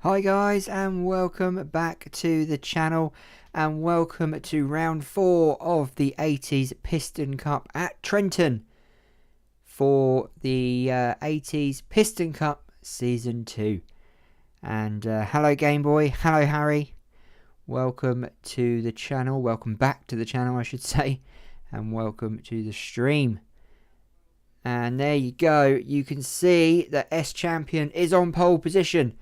Hi guys, and welcome back to the channel, and welcome to round 4 of the 80s Piston Cup at Trenton for the 80s Piston Cup Season 2. And hello Game Boy, hello Harry, welcome to the channel, welcome back to the channel I should say, and welcome to the stream. And there you go, you can see that S Champion is on pole position.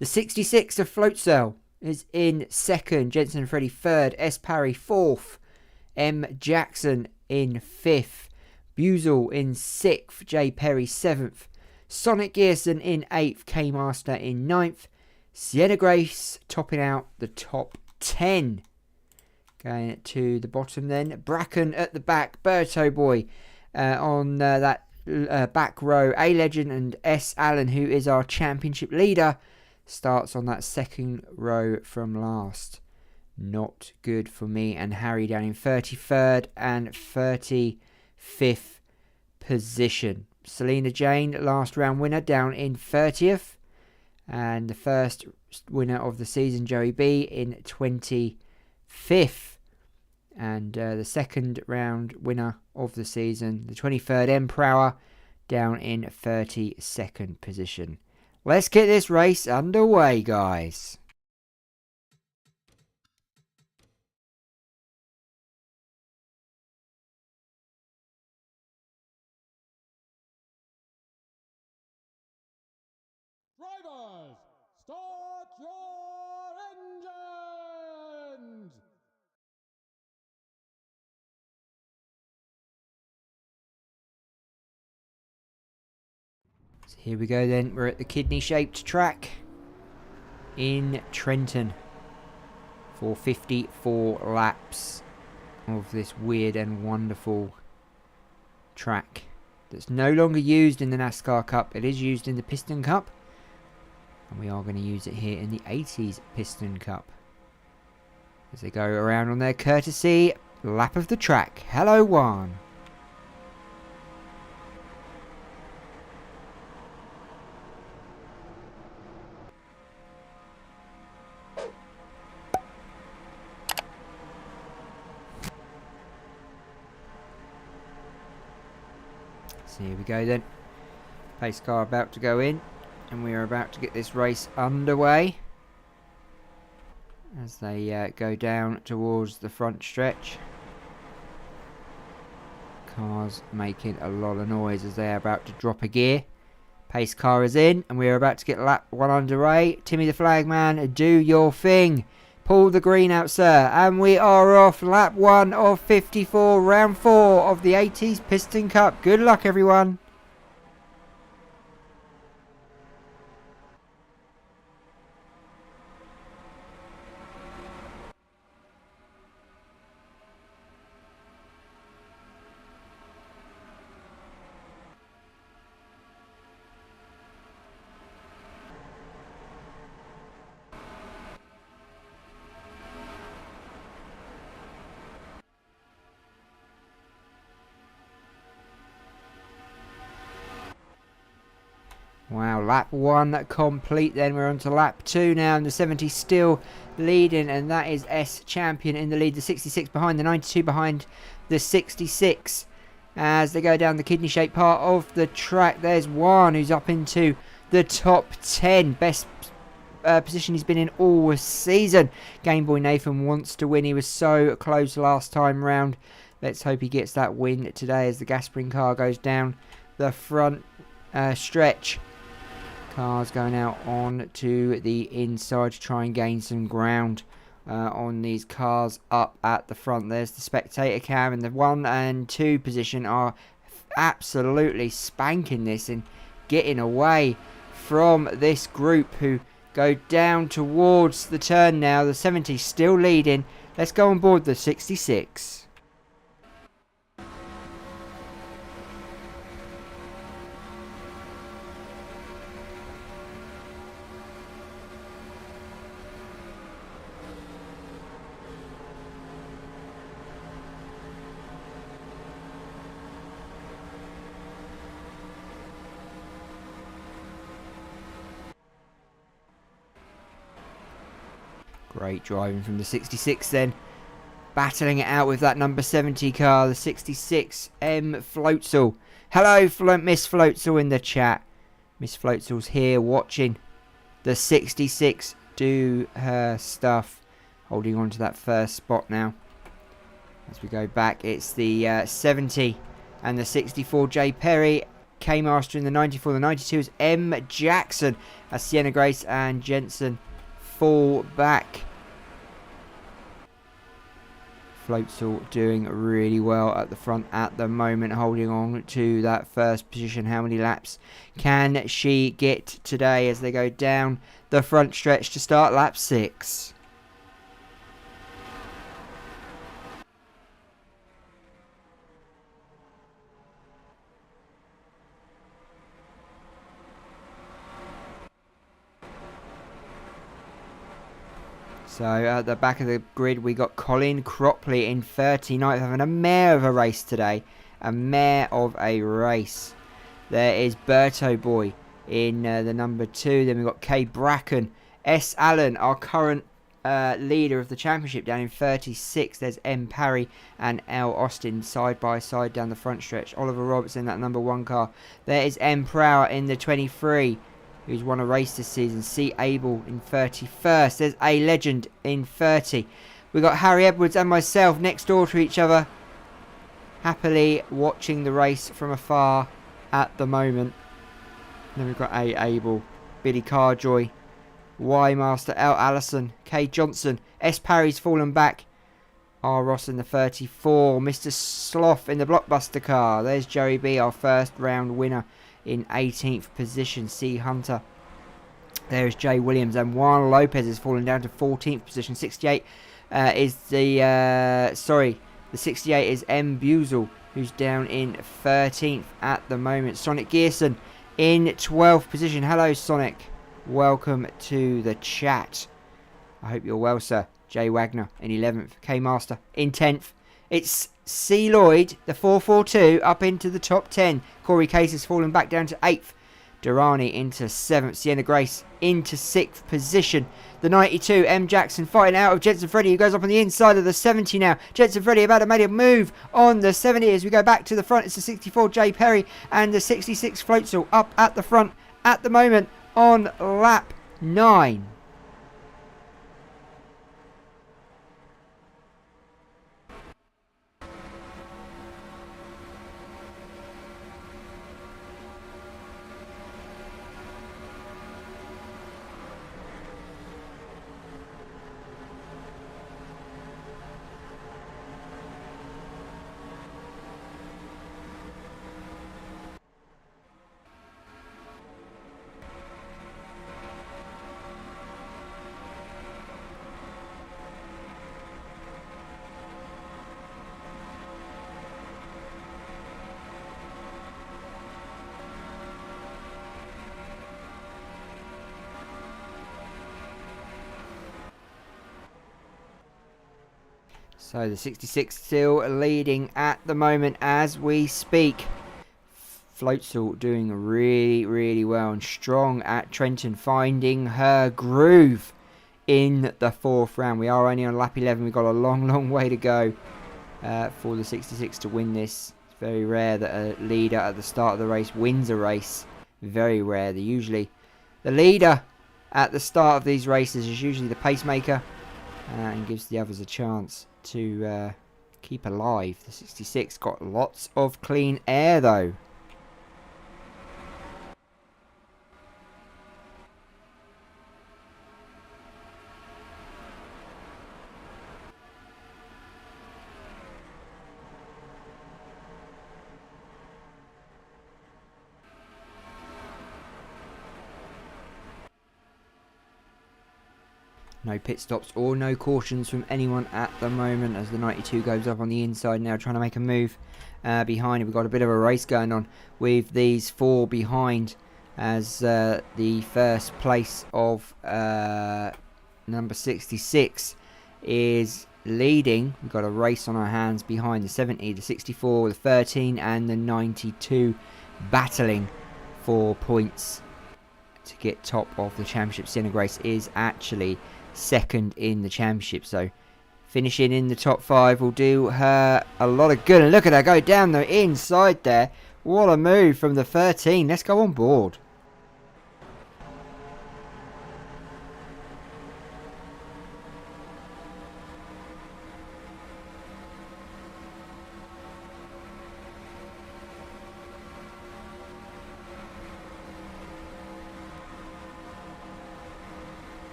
The 66 of Floatzel is in second, Jenson Freddie third, S Parry fourth, M Jackson in fifth, Buizel in sixth, J Perry seventh, Sonic Gearson in eighth, K Master in ninth, Sienna Grace topping out the top 10. Going to the bottom then, Bracken at the back, Berto Boi on that back row, A Legend and S Allen, who is our championship leader, starts on that second row from last. Not good for me and Harry down in 33rd and 35th position. Selina Jane, last round winner, down in 30th. And the first winner of the season, Joey B, in 25th. And the second round winner of the season, the 23rd M Prower, down in 32nd position. Let's get this race underway, guys. Drivers, start your engines! So here we go then, we're at the kidney-shaped track in Trenton for 54 laps of this weird and wonderful track that's no longer used in the NASCAR Cup. It is used in the Piston Cup, and we are going to use it here in the 80s Piston Cup as they go around on their courtesy lap of the track. Hello, Juan. So here we go then. Pace car about to go in, and we are about to get this race underway as they go down towards the front stretch. Cars making a lot of noise as they are about to drop a gear. Pace car is in, and we are about to get lap 1 underway. Timmy the Flagman, do your thing. Pull the green out, sir. And we are off. Lap 1 of 54, round 4 of the 80s Piston Cup. Good luck, everyone. Wow, lap 1 complete then. We're on to lap 2 now, and the 70 still leading, and that is S Champion in the lead. The 66 behind, the 92 behind the 66. As they go down the kidney-shaped part of the track, there's Juan, who's up into the top 10. Best position he's been in all season. Game Boy Nathan wants to win. He was so close last time round. Let's hope he gets that win today as the gas spring car goes down the front stretch. Cars going out on to the inside to try and gain some ground on these cars up at the front. There's the spectator cam, and the 1 and 2 position are absolutely spanking this and getting away from this group who go down towards the turn now. The 70 still leading. Let's go on board the 66. Great driving from the 66 then. Battling it out with that number 70 car, the 66 M Floatzel. Hello, Miss Floatzel in the chat. Miss Floatzel's here watching the 66 do her stuff. Holding on to that first spot now. As we go back, it's the 70 and the 64 J Parry. K Master in the 94. The 92 is M Jackson. As Sienna Grace and Jenson fall back. Floatzel doing really well at the front at the moment, holding on to that first position. How many laps can she get today as they go down the front stretch to start lap 6? So at the back of the grid, we got Colin Cropley in 39th, having a mare of a race today. A mare of a race. There is Berto Boi in the number 2. Then we've got K. Bracken. S. Allen, our current leader of the championship, down in 36. There's M. Parry and L. Austin side by side down the front stretch. Oliver Roberts in that number 1 car. There is M. Prower in the 23. Who's won a race this season. C. Abel in 31st. There's A. Legend in 30. We've got Harry Edwards and myself next door to each other. Happily watching the race from afar at the moment. Then we've got A. Abel. Billy Carjoy. Y. Master. L. Alison. K. Johnson. S. Parry's fallen back. R. Ross in the 34. Mr. Sloth in the blockbuster car. There's Joey B. Our first round winner. In 18th position, C. Hunter. There's Jay Williams, and Juan Lopez is falling down to 14th position. 68 is the 68 is M. Buizel, who's down in 13th at the moment. Sonic Gearson in 12th position. Hello, Sonic. Welcome to the chat. I hope you're well, sir. Jay Wagner in 11th. K Master in 10th. It's C. Lloyd, the 442, up into the top 10. Corey Case has fallen back down to 8th. Durrani into 7th. Sienna Grace into 6th position. The 92, M. Jackson, fighting out of Jenson Freddie, who goes up on the inside of the 70 now. Jenson Freddie about to make a move on the 70 as we go back to the front. It's the 64 J. Parry and the 66 Floatzel up at the front at the moment on lap 9. So the 66 still leading at the moment as we speak. Floatzel doing really, really well and strong at Trenton, finding her groove in the 4th round. We are only on lap 11. We've got a long, long way to go for the 66 to win this. It's very rare that a leader at the start of the race wins a race. Very rare. The leader at the start of these races is usually the pacemaker and gives the others a chance to keep alive. The 66 got lots of clean air though. No pit stops or no cautions from anyone at the moment as the 92 goes up on the inside now, trying to make a move behind. We've got a bit of a race going on with these 4 behind as the first place of number 66 is leading. We've got a race on our hands behind the 70, the 64, the 13 and the 92 battling for points to get top of the championship. Sienna Grace is actually second in the championship. So finishing in the top 5 will do her a lot of good. And look at her go down the inside there. What a move from the 13. Let's go on board.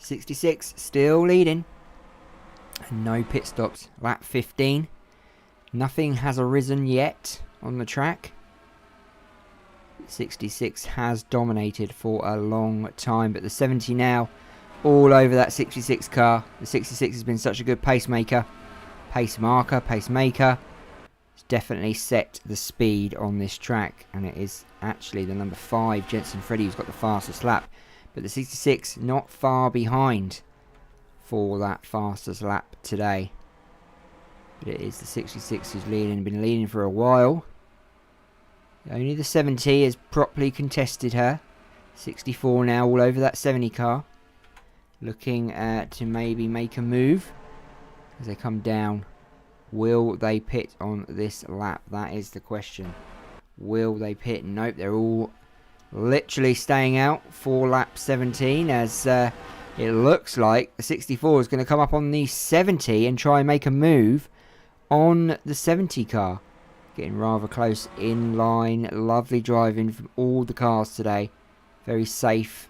66 still leading. And no pit stops. Lap 15. Nothing has arisen yet on the track. 66 has dominated for a long time, but the 70 now all over that 66 car. The 66 has been such a good pacemaker. Pace marker, pacemaker. It's definitely set the speed on this track, and it is actually the number 5, Jenson Freddie, who's got the fastest lap. But the 66 not far behind for that fastest lap today. But it is the 66 who's leading, been leading for a while. Only the 70 has properly contested her. 64 now all over that 70 car. Looking to maybe make a move as they come down. Will they pit on this lap? That is the question. Will they pit? Nope, they're all literally staying out for lap 17, as it looks like the 64 is going to come up on the 70 and try and make a move on the 70 car. Getting rather close in line. Lovely driving from all the cars today. Very safe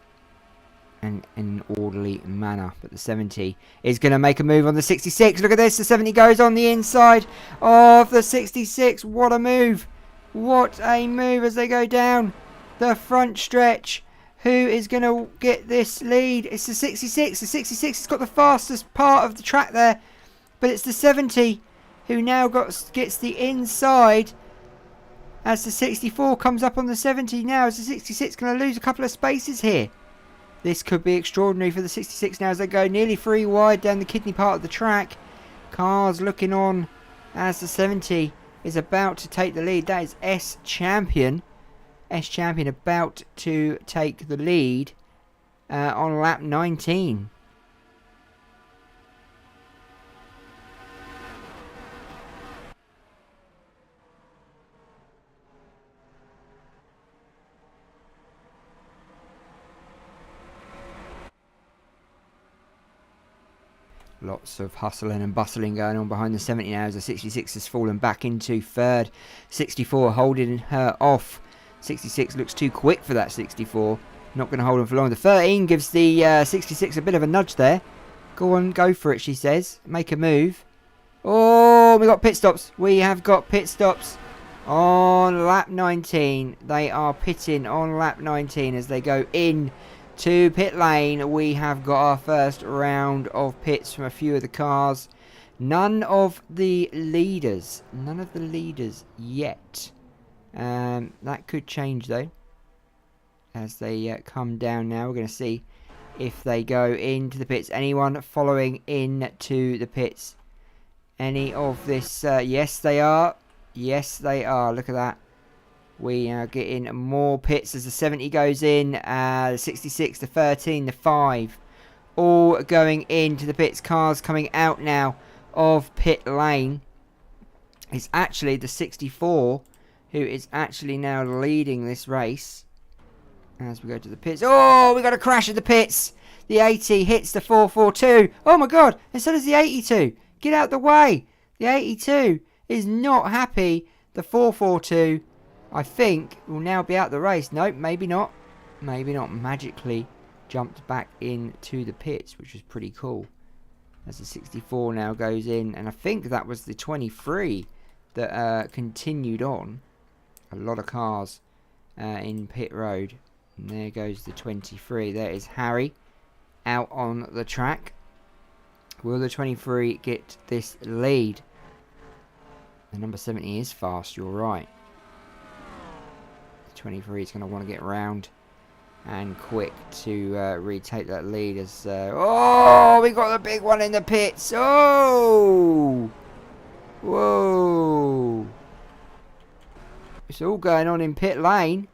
and in an orderly manner. But the 70 is going to make a move on the 66. Look at this. The 70 goes on the inside of the 66. What a move. What a move as they go down the front stretch. Who is going to get this lead? It's the 66. The 66 has got the fastest part of the track there. But it's the 70 who now gets the inside as the 64 comes up on the 70 now. Is the 66 going to lose a couple of spaces here? This could be extraordinary for the 66 now as they go nearly 3 wide down the kidney part of the track. Cars looking on as the 70 is about to take the lead. That is S Champion. S Champion about to take the lead on lap 19. Lots of hustling and bustling going on behind the 70 now as the 66 has fallen back into third. 64 holding her off. 66 looks too quick for that 64. Not going to hold on for long. The 13 gives the 66 a bit of a nudge there. Go on, go for it, she says. Make a move. Oh, we got pit stops. We have got pit stops on lap 19. They are pitting on lap 19 as they go in to pit lane. We have got our first round of pits from a few of the cars. None of the leaders yet. That could change though as they come down now. We're going to see if they go into the pits. Anyone following into the pits? Any of this? Yes they are. Yes they are. Look at that. We are getting more pits as the 70 goes in. The 66, the 13, the 5. All going into the pits. Cars coming out now of pit lane. It's actually the 64 who is actually now leading this race. As we go to the pits. Oh, we got a crash at the pits. The 80 hits the 442. Oh my god. And so does the 82. Get out the way. The 82 is not happy. The 442... I think will now be out the race. Nope, maybe not. Maybe not. Magically jumped back into the pits, which was pretty cool. As the 64 now goes in. And I think that was the 23 that continued on. A lot of cars in pit road. And there goes the 23. There is Harry out on the track. Will the 23 get this lead? The number 70 is fast, you're right. 23 is going to want to get round and quick to retake that lead. As oh, we got the big one in the pits. Oh, whoa! It's all going on in pit lane.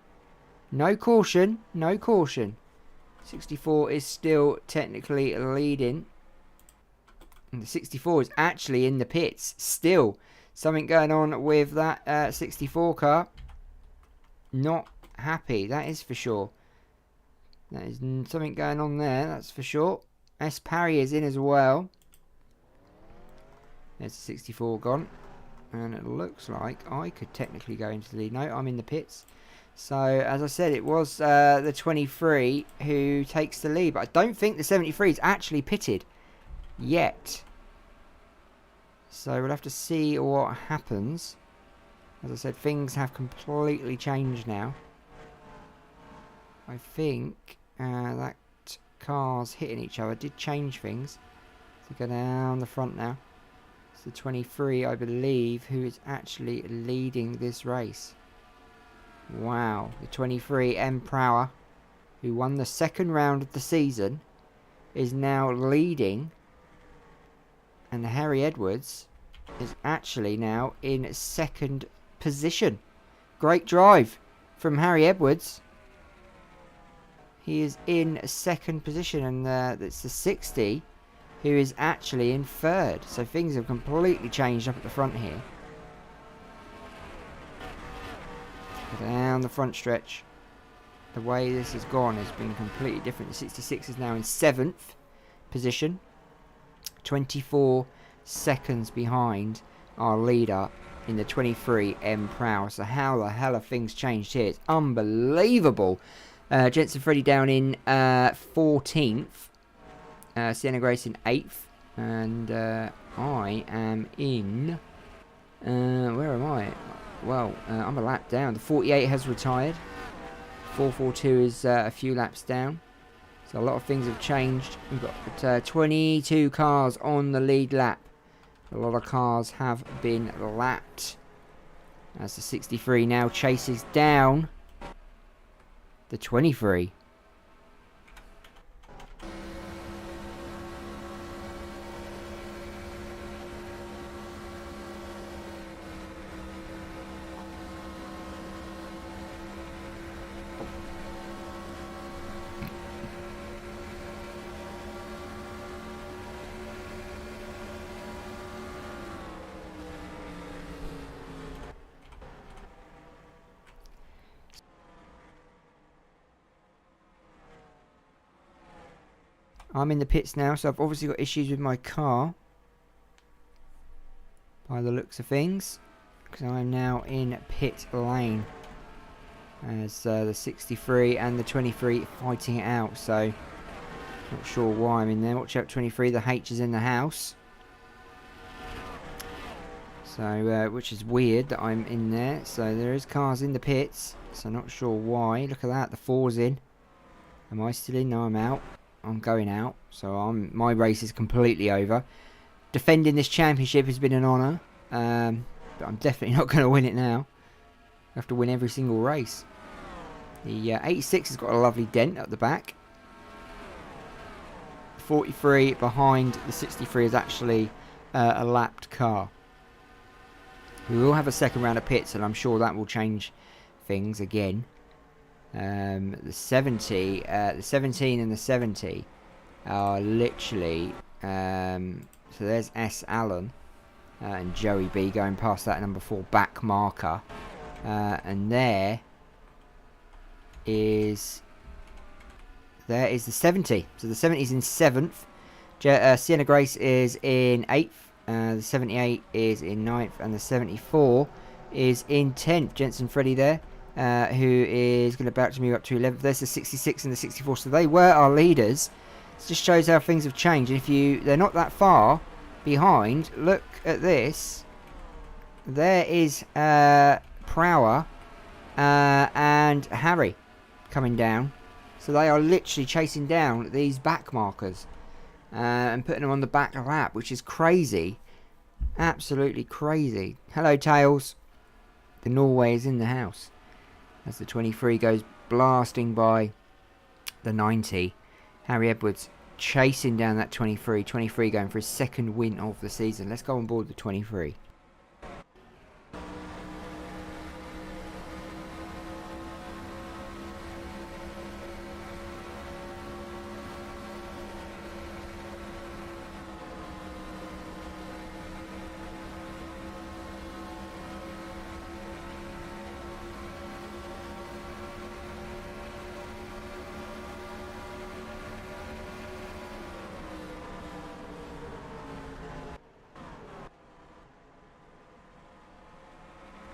No caution, no caution. 64 is still technically leading. And the 64 is actually in the pits still. Something going on with that 64 car. Not happy, that is for sure. That is something going on there, that's for sure. Parry is in as well. There's the 64 gone. And it looks like I could technically go into the lead. No, I'm in the pits. So, as I said, it was the 23 who takes the lead. But I don't think the 73 is actually pitted yet. So, we'll have to see what happens. As I said, things have completely changed now. I think that cars hitting each other did change things. So, go down the front now. It's the 23, I believe, who is actually leading this race. Wow, the 23 Prower, who won the second round of the season, is now leading. And the Harry Edwards is actually now in second position. Great drive from Harry Edwards. He is in second position, and it's the 60 who is actually in third. So things have completely changed up at the front here. Down the front stretch, the way this has gone has been completely different. The 66 is now in 7th position, 24 seconds behind our leader in the 23 Prower. So how the hell have things changed here? It's unbelievable. Jenson Freddie down in 14th, Sienna Grace in 8th, and I am in where am I? Well, I'm a lap down. The 48 has retired. 442 is a few laps down. So a lot of things have changed. We've got 22 cars on the lead lap. A lot of cars have been lapped. As the 63 now chases down the 23. I'm in the pits now, so I've obviously got issues with my car, by the looks of things, because I'm now in pit lane, as the 63 and the 23 fighting it out. So not sure why I'm in there. Watch out, 23, the H is in the house, so which is weird that I'm in there. So there is cars in the pits, so not sure why. Look at that, the 4's in. Am I still in? No, I'm out. I'm going out, so my race is completely over. Defending this championship has been an honour, but I'm definitely not going to win it now. I have to win every single race. The 86 has got a lovely dent at the back. 43 behind the 63 is actually a lapped car. We will have a second round of pits, and I'm sure that will change things again. The 70, the 17 and the 70 are literally, so there's S. Allen and Joey B going past that number 4 back marker, and there is the 70. So the 70 is in 7th, Sienna Grace is in 8th, the 78 is in 9th, and the 74 is in 10th. Jenson Freddie there. Who is going to back to move up to 11th. There's the 66 and the 64. So they were our leaders. It just shows how things have changed. And if they're not that far behind. Look at this. There is Prower and Harry coming down. So they are literally chasing down these back markers and putting them on the back lap, which is crazy. Absolutely crazy. Hello, Tails. The Norway is in the house. As the 23 goes blasting by the 90. Harry Edwards chasing down that 23. 23 going for his second win of the season. Let's go on board the 23.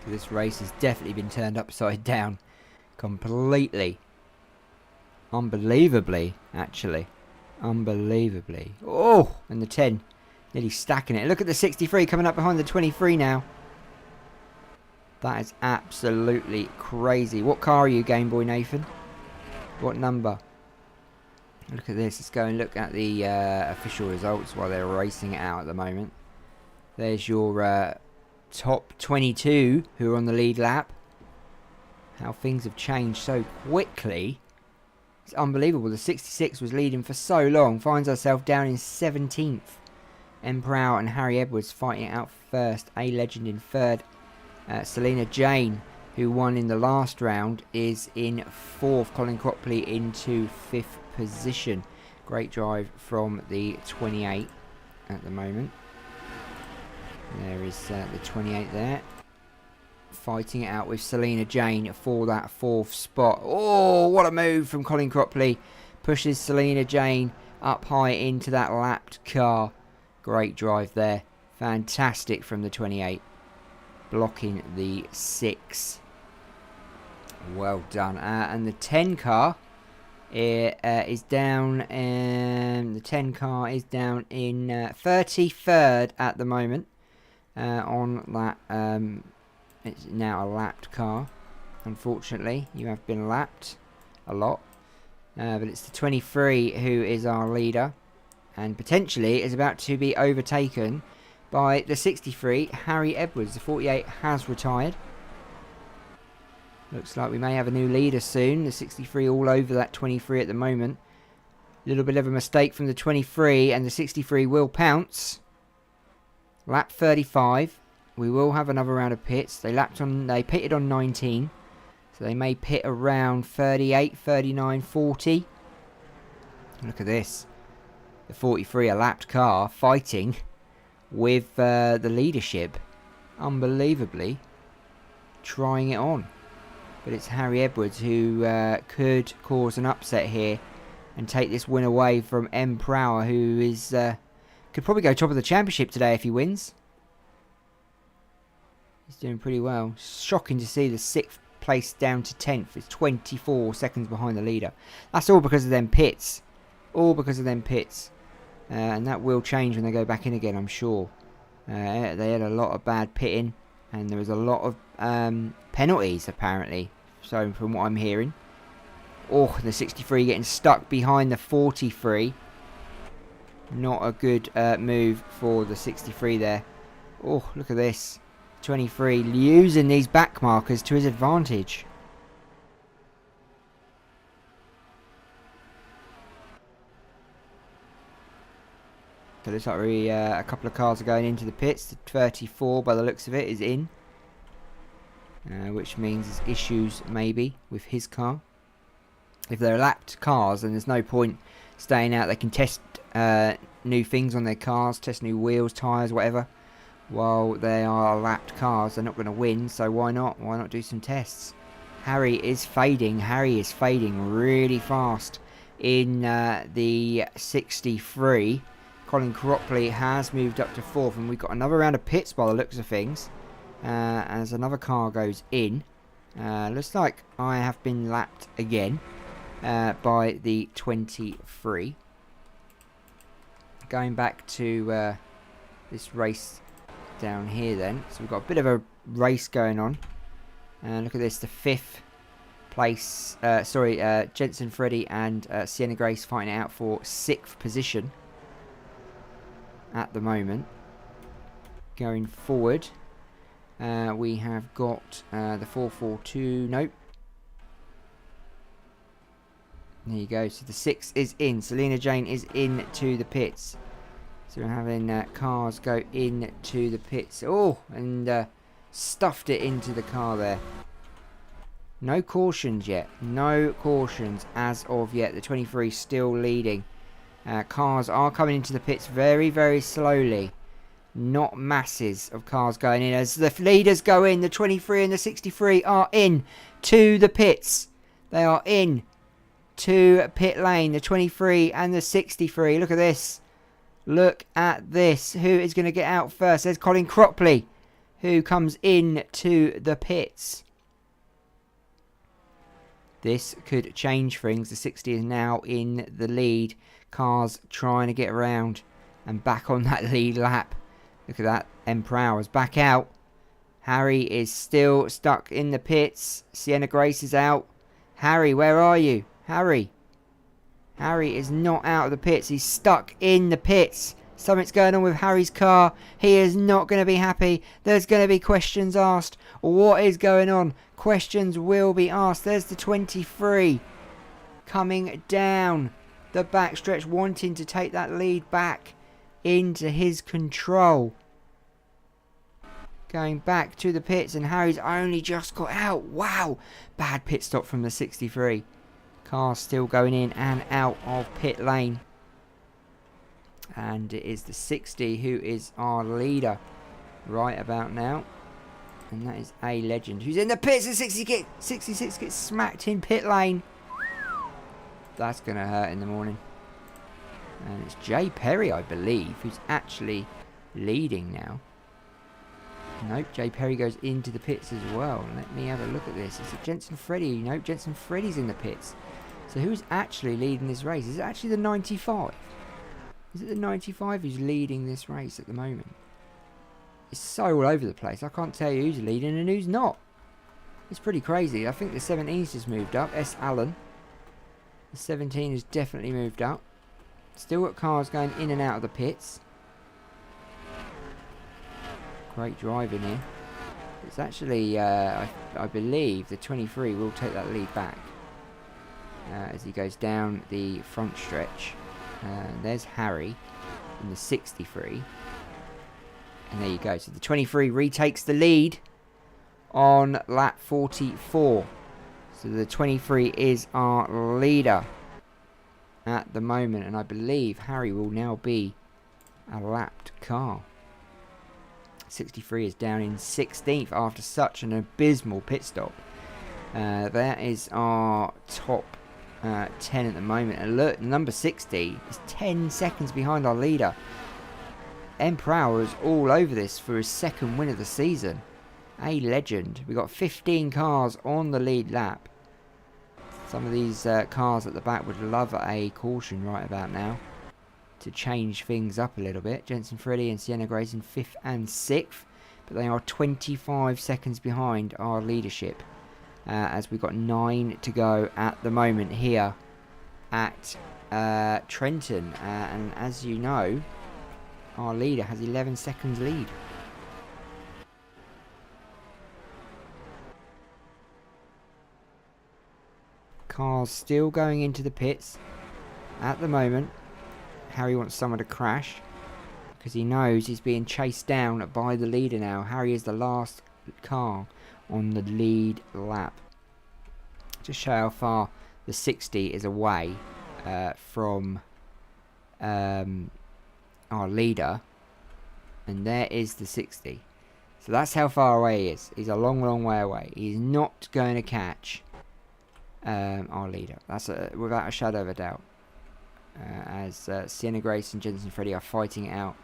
This race has definitely been turned upside down. Completely. Unbelievably, actually. Unbelievably. Oh, and the 10. Nearly stacking it. Look at the 63 coming up behind the 23 now. That is absolutely crazy. What car are you, Game Boy Nathan? What number? Look at this. Let's go and look at the official results while they're racing it out at the moment. There's your... top 22 who are on the lead lap. How things have changed so quickly. It's unbelievable. The 66 was leading for so long. Finds herself down in 17th. Prower and Harry Edwards fighting it out first. A Legend in third. Selina Jane, who won in the last round, is in fourth. Colin Cropley into fifth position. Great drive from the 28 at the moment. There is the 28 there. Fighting it out with Selina Jane for that fourth spot. Oh, what a move from Colin Cropley. Pushes Selina Jane up high into that lapped car. Great drive there. Fantastic from the 28. Blocking the 6. Well done. And the 10 car is down. The 10 car is down in 33rd at the moment. On that, it's now a lapped car. Unfortunately, you have been lapped a lot. But it's the 23 who is our leader. And potentially is about to be overtaken by the 63, Harry Edwards. The 48 has retired. Looks like we may have a new leader soon. The 63 all over that 23 at the moment. A little bit of a mistake from the 23, and the 63 will pounce. Lap 35. We will have another round of pits. They pitted on 19. So they may pit around 38, 39, 40. Look at this. The 43, a lapped car, fighting with the leadership. Unbelievably. Trying it on. But it's Harry Edwards who could cause an upset here and take this win away from Prower, who is... could probably go top of the championship today if he wins. He's doing pretty well. Shocking to see the 6th place down to 10th. It's 24 seconds behind the leader. That's all because of them pits. All because of them pits. And that will change when they go back in again, I'm sure. They had a lot of bad pitting. And there was a lot of penalties, apparently. So, from what I'm hearing. Oh, the 63 getting stuck behind the 43. Not a good move for the 63 there. Oh, look at this. 23 using these back markers to his advantage. So it looks like a couple of cars are going into the pits. The 34, by the looks of it, is in. Which means there's issues, maybe, with his car. If they're lapped cars, then there's no point staying out. They can test new things on their cars, test new wheels, tyres, whatever. While they are lapped cars, they're not going to win, so why not? Why not do some tests? Harry is fading. Harry is fading really fast in the 63. Colin Cropley has moved up to 4th, and we've got another round of pits by the looks of things. As another car goes in. Looks like I have been lapped again by the 23. Going back to this race down here then. So we've got a bit of a race going on. Look at this, the 5th place. Jenson Freddie and Sienna Grace fighting it out for 6th position at the moment. Going forward, we have got the 442. Nope. There you go. So the 6 is in. Selina Jane is into the pits. So we're having cars go into the pits. Oh, and stuffed it into the car there. No cautions yet. No cautions as of yet. The 23 still leading. Cars are coming into the pits very, very slowly. Not masses of cars going in. As the leaders go in, the 23 and the 63 are in to the pits. They are in to pit lane. The 23 and the 63. Look at this. Look at this. Who is going to get out first? There's Colin Cropley, who comes in to the pits. This could change things. The 60 is now in the lead. Cars trying to get around and back on that lead lap. Look at that. Prower is back out. Harry is still stuck in the pits. Sienna Grace is out. Harry, where are you? Harry. Harry is not out of the pits. He's stuck in the pits. Something's going on with Harry's car. He is not going to be happy. There's going to be questions asked. What is going on? Questions will be asked. There's the 23 coming down the backstretch, wanting to take that lead back into his control. Going back to the pits, and Harry's only just got out. Wow. Bad pit stop from the 63. Cars still going in and out of pit lane. And it is the 60 who is our leader right about now. And that is A Legend, who's in the pits. And 66 gets smacked in pit lane. That's going to hurt in the morning. And it's Parry, I believe, who's actually leading now. Nope, Parry goes into the pits as well. Let me have a look at this. Is it Jenson Freddie? Nope, Jenson Freddie's in the pits. So who's actually leading this race? Is it actually the 95? Is it the 95 who's leading this race at the moment? It's so all over the place. I can't tell you who's leading and who's not. It's pretty crazy. I think the 17's just moved up. S. Allen. The 17 has definitely moved up. Still got cars going in and out of the pits. Great driving here. It's actually, I believe, the 23 will take that lead back. As he goes down the front stretch. There's Harry in the 63. And there you go. So the 23 retakes the lead on lap 44. So the 23 is our leader at the moment. And I believe Harry will now be a lapped car. 63 is down in 16th after such an abysmal pit stop. That is our top 10 at the moment. And look, number 60 is 10 seconds behind our leader. Prower is all over this for his second win of the season. A Legend. We got 15 cars on the lead lap. Some of these cars at the back would love a caution right about now to change things up a little bit. Jenson Freddie and Sienna Grace in 5th and 6th, but they are 25 seconds behind our leadership. As we've got 9 to go at the moment here at Trenton. And as you know, our leader has 11 seconds lead. Cars still going into the pits at the moment. Harry wants someone to crash because he knows he's being chased down by the leader now. Harry is the last car on the lead lap. Just show how far the 60 is away from our leader. And there is the 60. So that's how far away he is. He's a long, long way away. He's not going to catch our leader. That's without a shadow of a doubt. As Sienna Grace and Jenson Freddie are fighting it out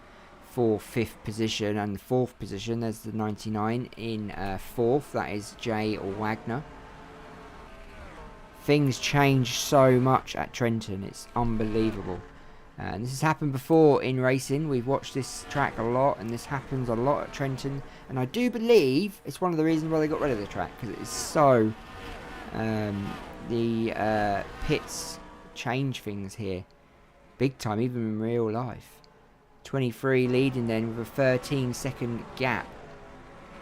for 5th position. And 4th position, there's the 99 in 4th. That is Jay or Wagner. Things change so much at Trenton. It's unbelievable. And this has happened before in racing. We've watched this track a lot, and this happens a lot at Trenton. And I do believe it's one of the reasons why they got rid of the track, because it is so... the pits change things here big time, even in real life. 23 leading then with a 13-second gap.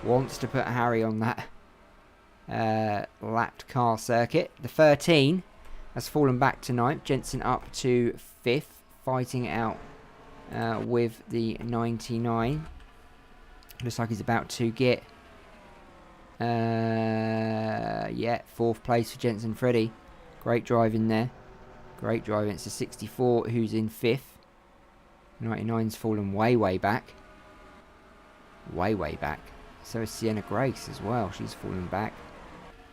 Wants to put Harry on that lapped car circuit. The 13 has fallen back to 9th. Jenson up to 5th, fighting it out with the 99. Looks like he's about to get, 4th place for Jenson Freddie. Great driving there. Great driving. It's the 64 who's in 5th. 99's fallen way back. Way back. So is Sienna Grace as well. She's fallen back.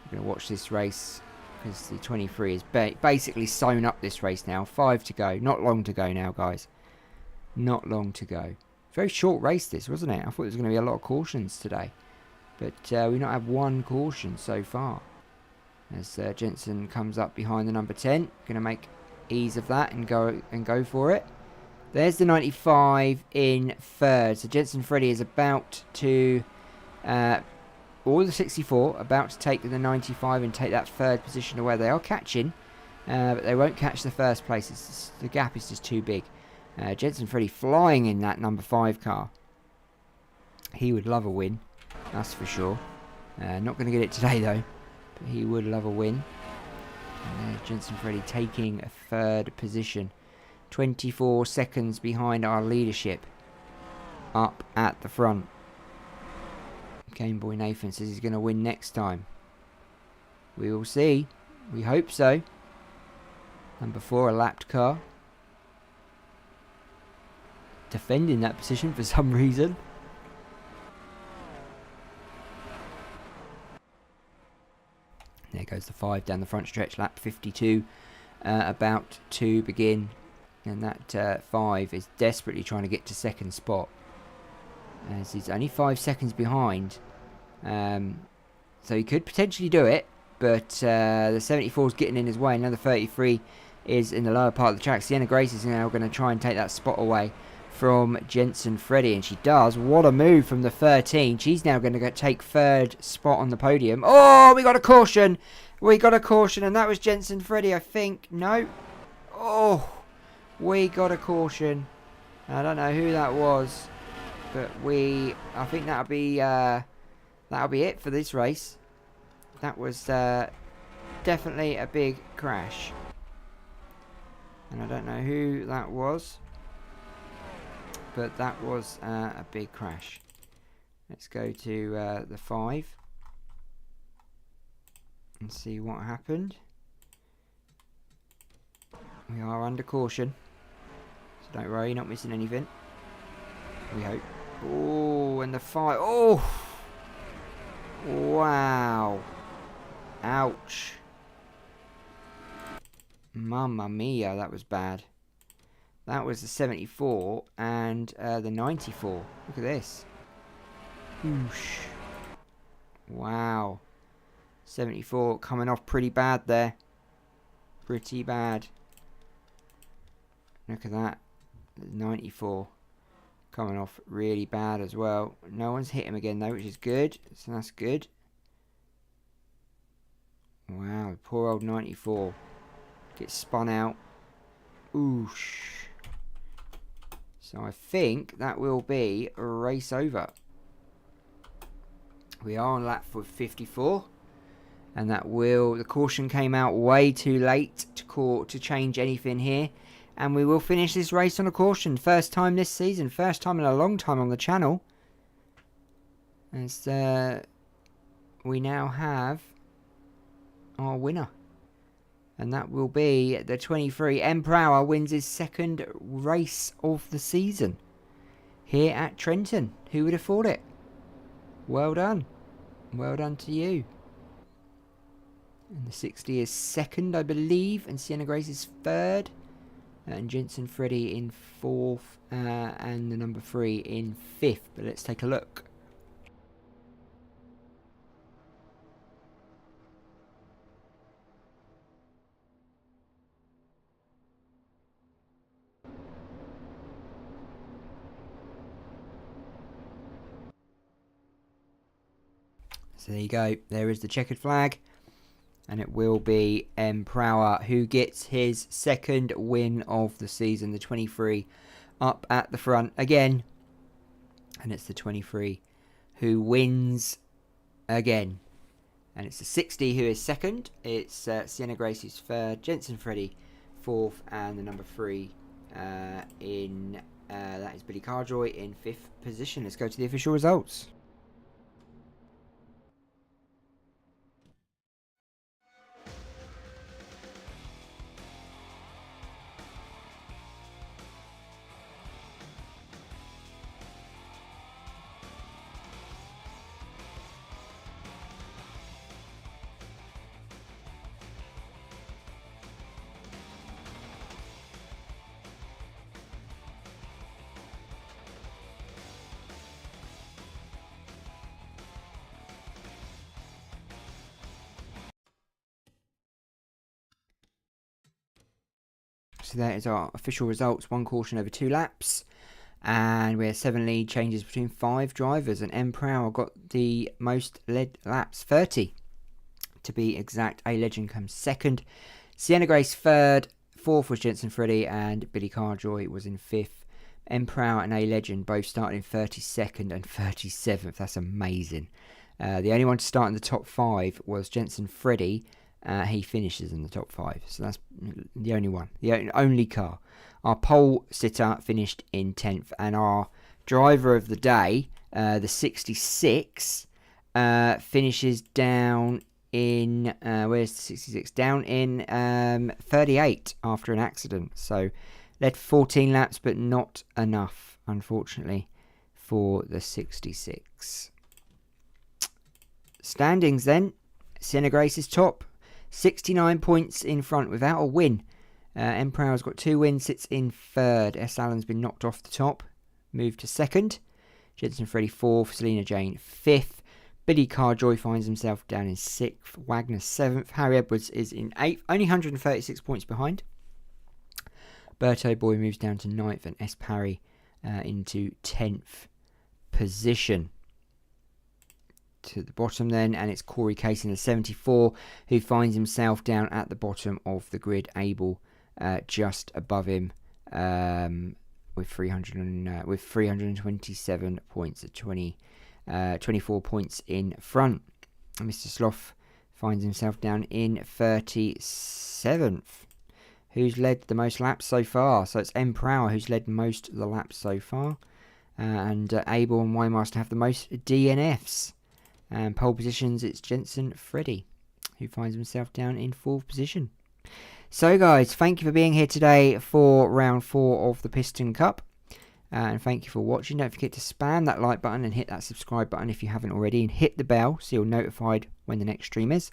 I'm going to watch this race because the 23 is basically sewn up this race now. 5 to go. Not long to go now, guys. Not long to go. Very short race this, wasn't it? I thought there was going to be a lot of cautions today. But we not have one caution so far. As Jenson comes up behind the number 10. Going to make ease of that and go for it. There's the 95 in 3rd. So Jenson Freddie is about to... all the 64 about to take the 95 and take that 3rd position away. They are catching, but they won't catch the 1st place. The gap is just too big. Jenson Freddie flying in that number 5 car. He would love a win, that's for sure. Not going to get it today though, but he would love a win. Jenson Freddie taking a 3rd position. 24 seconds behind our leadership. Up at the front. Game Boy Nathan says he's going to win next time. We will see. We hope so. Number 4, a lapped car. Defending that position for some reason. There goes the 5 down the front stretch. Lap 52 about to begin. And that 5 is desperately trying to get to 2nd spot. As he's only 5 seconds behind. So he could potentially do it. But the 74 is getting in his way. Another 33 is in the lower part of the track. Sienna Grace is now going to try and take that spot away from Jenson Freddie. And she does. What a move from the 13. She's now going to take 3rd spot on the podium. Oh, we got a caution. We got a caution. And that was Jenson Freddie, I think. No. Oh, we got a caution. I don't know who that was. But I think that'll be it for this race. That was definitely a big crash. And I don't know who that was. But that was a big crash. Let's go to the 5. And see what happened. We are under caution. So don't worry, you're not missing anything. We hope. Oh, and the 5. Oh! Wow. Ouch. Mamma mia, that was bad. That was the 74 and the 94. Look at this. Whoosh. Wow. 74 coming off pretty bad there. Pretty bad. Look at that. 94. Coming off really bad as well. No one's hit him again though, which is good. So that's good. Wow, poor old 94. Gets spun out. Oosh. So I think that will be a race over. We are on lap 54. And that the caution came out way too late to change anything here. And we will finish this race on a caution. First time this season. First time in a long time on the channel. As we now have our winner. And that will be the 23. Prower wins his 2nd race of the season. Here at Trenton. Who would have thought it? Well done. Well done to you. And the 60 is 2nd, I believe. And Sienna Grace is 3rd. And Jenson Freddie in 4th. And the number 3 in 5th. But let's take a look. So there you go. There is the checkered flag. And it will be Prower who gets his 2nd win of the season. The 23 up at the front again. And it's the 23 who wins again. And it's the 60 who is second. It's Sienna Grace who's third. Jenson Freddie fourth. And the number 3 that is Billy Carjoy in 5th position. Let's go to the official results. So that is our official results. 1 caution over 2 laps. And we have 7 lead changes between 5 drivers. And Prower got the most lead laps, 30 to be exact. A Legend comes second. Sienna Grace third. 4th was Jenson Freddie. And Billy Carjoy was in 5th. Prower and A Legend both started in 32nd and 37th. That's amazing. The only one to start in the top 5 was Jenson Freddie. He finishes in the top 5, so that's the only one, the only car. Our pole sitter finished in 10th, and our driver of the day, the 66, finishes down in where's the 66? Down in 38 after an accident. So led 14 laps, but not enough, unfortunately, for the 66. Standings then: Sienna Grace is top. 69 points in front without a win. Prower's got 2 wins, sits in 3rd. S. Allen's been knocked off the top, moved to 2nd. Jenson Freddie 4th. Selina Jane 5th. Billy Carjoy finds himself down in 6th. Wagner 7th. Harry Edwards is in 8th, only 136 points behind. Berto Boi moves down to 9th, and S. Parry into 10th position. To the bottom then, and it's Corey Case in the 74 who finds himself down at the bottom of the grid. Abel just above him with 327 points at 24 points in front. And Mr. Sloth finds himself down in 37th. Who's led the most laps so far? So it's Prower who's led most of the laps so far, and Abel and Yoshi Master have the most DNFs. And pole positions, it's Jenson Freddie, who finds himself down in 4th position. So guys, thank you for being here today for round 4 of the Piston Cup. And thank you for watching. Don't forget to spam that like button and hit that subscribe button if you haven't already. And hit the bell so you're notified when the next stream is.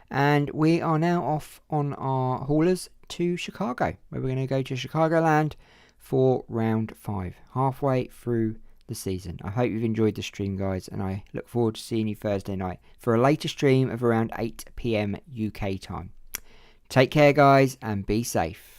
And we are now off on our haulers to Chicago, where we're going to go to Chicagoland for round 5. Halfway through the season. I hope you've enjoyed the stream, guys, and I look forward to seeing you Thursday night for a later stream of around 8 PM UK time. Take care, guys, and be safe.